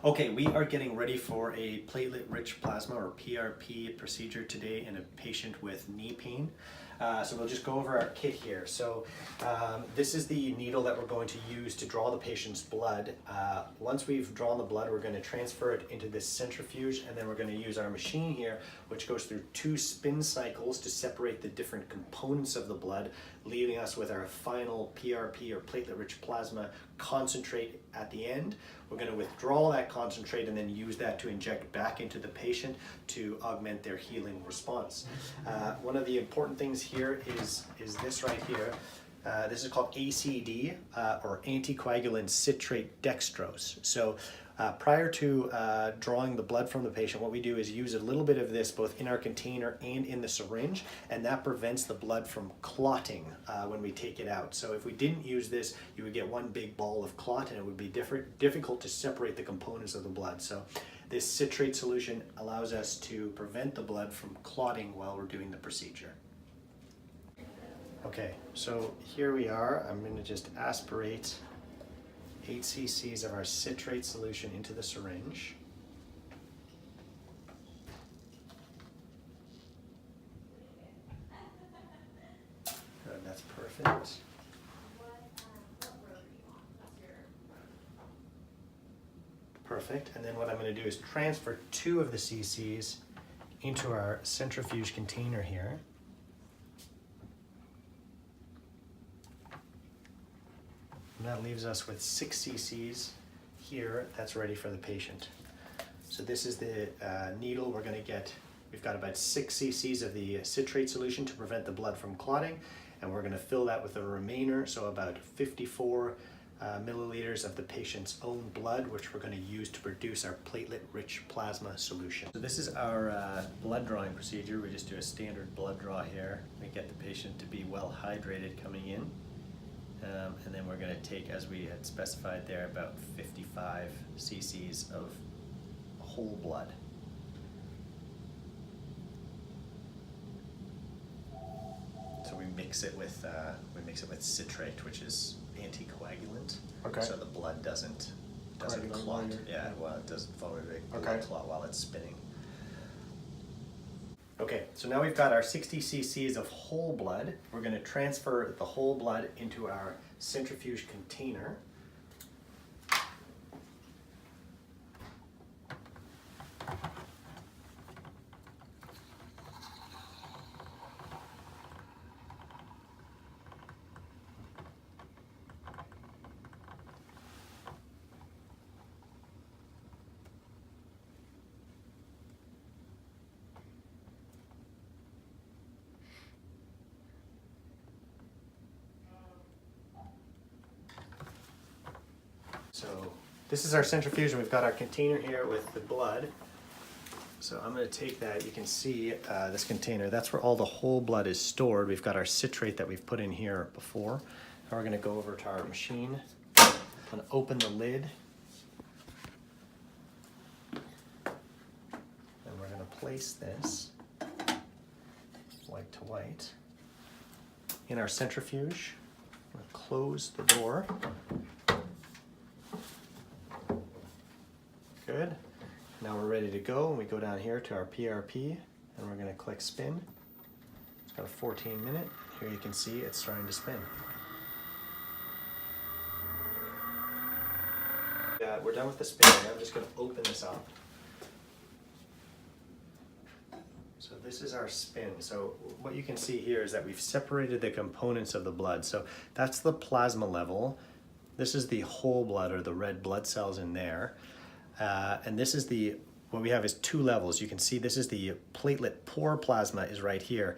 Okay, we are getting ready for a platelet-rich plasma or PRP procedure today in a patient with knee pain. So we'll just go over our kit here. So this is the needle that we're going to use to draw the patient's blood. Once we've drawn the blood, we're going to transfer it into this centrifuge, and then we're going to use our machine here, which goes through 2 spin cycles to separate the different components of the blood, leaving us with our final PRP or platelet-rich plasma concentrate at the end. We're going to withdraw that concentrate and then use that to inject back into the patient to augment their healing response. One of the important things here is this right here. This is called ACD, or anticoagulant citrate dextrose. So prior to drawing the blood from the patient, what we do is use a little bit of this both in our container and in the syringe, and that prevents the blood from clotting when we take it out. So if we didn't use this, you would get one big ball of clot, and it would be difficult to separate the components of the blood. So this citrate solution allows us to prevent the blood from clotting while we're doing the procedure. Okay, so here we are. I'm going to just aspirate 8 cc's of our citrate solution into the syringe. Good, that's perfect. Perfect, and then what I'm going to do is transfer 2 of the cc's into our centrifuge container here. And that leaves us with 6 cc's here that's ready for the patient. So this is the needle we're going to get. We've got about 6 cc's of the citrate solution to prevent the blood from clotting, and we're going to fill that with a remainder, so about 54 milliliters of the patient's own blood, which we're going to use to produce our platelet-rich plasma solution. So this is our blood drawing procedure. We just do a standard blood draw here. We get the patient to be well hydrated coming in. And then we're going to take, as we had specified there, about 55 cc's of whole blood. So we mix it with citrate, which is anticoagulant. Okay. So the blood doesn't clot. Yeah, well, it doesn't form a big blood clot while it's spinning. Okay, so now we've got our 60 cc's of whole blood. We're going to transfer the whole blood into our centrifuge container. So this is our centrifuge, and we've got our container here with the blood. So I'm going to take that. You can see this container. That's where all the whole blood is stored. We've got our citrate that we've put in here before. Now we're going to go over to our machine. I'm going to open the lid. And we're going to place this white to white in our centrifuge. I'm going to close the door. Good. Now we're ready to go, and we go down here to our PRP, and we're going to click spin. It's got a 14-minute. Here you can see it's starting to spin. We're done with the spinning. I'm just going to open this up. So this is our spin. So what you can see here is that we've separated the components of the blood. So that's the plasma level. This is the whole blood, or the red blood cells in there. And this is what we have is 2 levels. You can see this is the platelet poor plasma is right here.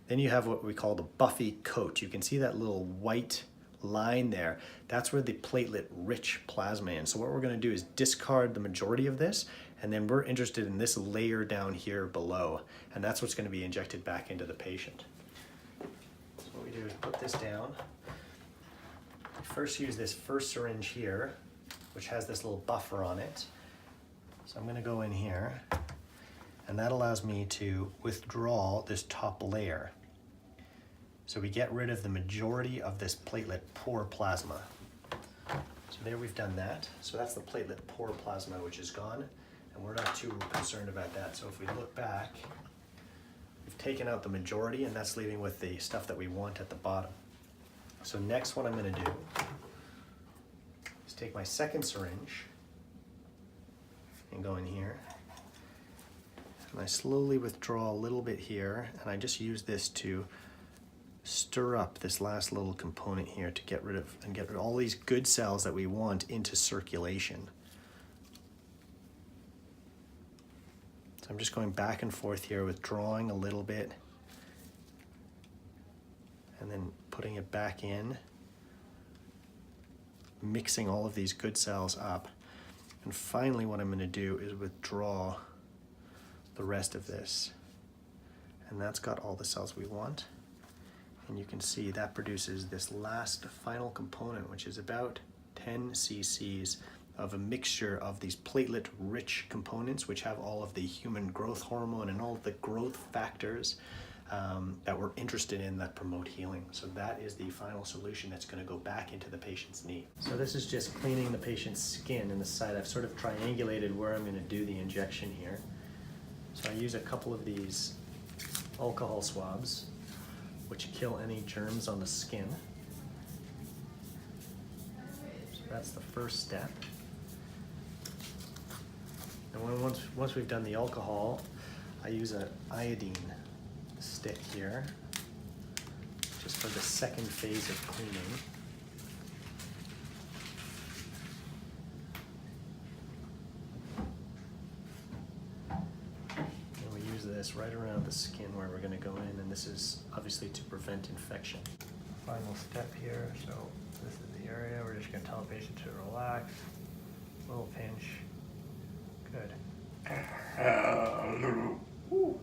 Then you have what we call the buffy coat. You can see that little white line there. That's where the platelet rich plasma is. So what we're going to do is discard the majority of this, and then we're interested in this layer down here below. And that's what's going to be injected back into the patient. So what we do is put this down. First use this first syringe here, which has this little buffer on it. So I'm going to go in here, and that allows me to withdraw this top layer. So we get rid of the majority of this platelet poor plasma. So there we've done that. So that's the platelet poor plasma, which is gone, and we're not too concerned about that. So if we look back, we've taken out the majority, and that's leaving with the stuff that we want at the bottom. So next, what I'm going to do is take my second syringe and go in here, and I slowly withdraw a little bit here, and I just use this to stir up this last little component here to get rid of all these good cells that we want into circulation. So I'm just going back and forth here, withdrawing a little bit and then putting it back in, mixing all of these good cells up. And finally what I'm going to do is withdraw the rest of this. And that's got all the cells we want. And you can see that produces this last final component, which is about 10 cc's of a mixture of these platelet-rich components, which have all of the human growth hormone and all of the growth factors that we're interested in that promote healing. So that is the final solution that's going to go back into the patient's knee. So this is just cleaning the patient's skin in the side. I've sort of triangulated where I'm going to do the injection here. So I use a couple of these alcohol swabs, which kill any germs on the skin. So that's the first step. And once we've done the alcohol, I use an iodine stick here, just for the second phase of cleaning. And we use this right around the skin where we're going to go in, and this is obviously to prevent infection. Final step here, so this is the area. We're just going to tell the patient to relax, a little pinch. Good. Woo.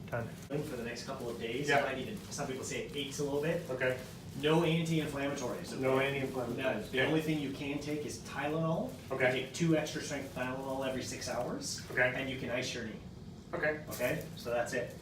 Done. For the next couple of days, Yeah. you might even, some people say it aches a little bit. Okay. No anti-inflammatories. Okay? No anti-inflammatories. None. The Yeah. only thing you can take is Tylenol. Okay. You take 2 extra strength Tylenol every 6 hours. Okay. And you can ice your knee. Okay. Okay? So that's it.